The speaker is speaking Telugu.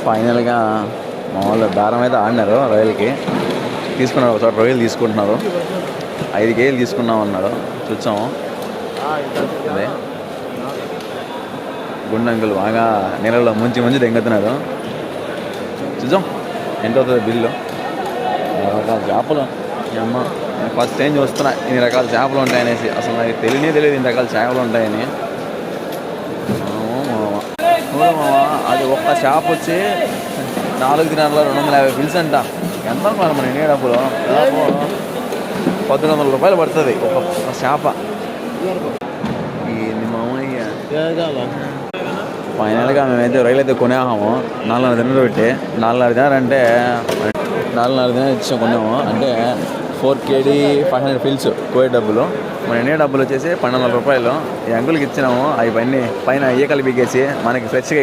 ఫైనల్గా మామూలు దారం అయితే ఆడినారు రొయ్యలకి. తీసుకున్నారు ఒకసారి రొయ్యలు తీసుకుంటున్నారు. 5 కేజీలు తీసుకున్నాం అన్నాడు. చూసాము అదే గుండంగులు బాగా నీళ్ళలో ముంచి దెంగుతున్నారు. చూద్దాం ఎంత అవుతుంది బిల్లు. రకరకాల చేపలు. అమ్మ ఫస్ట్ టైం చూస్తున్నా ఇన్ని రకాల చేపలు ఉంటాయనేసి. అసలు నాకు తెలియదు ఇన్ని రకాల చేపలు ఉంటాయని. అది ఒక్క చేప వచ్చి 4 దినాల్లో 250 బిల్స్ అంట. ఎంత అనుకున్నారు మన ఇండియా డబ్బులు? 1,100 రూపాయలు పడుతుంది ఒక చేప. ఏంది మామయ్య. ఫైనల్గా మేమైతే రొయ్యలు అయితే కొనేహాము. 4.5 దినాలు పెట్టి 4.5 దినాలు అంటే 4.5 దినాలు ఇచ్చాం కొన్నాము. అంటే 4 KD 500 ఫిల్స్ కోయే డబ్బులు. మన ఇండియా డబ్బులు వచ్చేసి 1,200 రూపాయలు. ఈ అంకులకి ఇచ్చినాము. అవి పైన ఈకలు పీకేసి మనకి ఫ్రెష్గా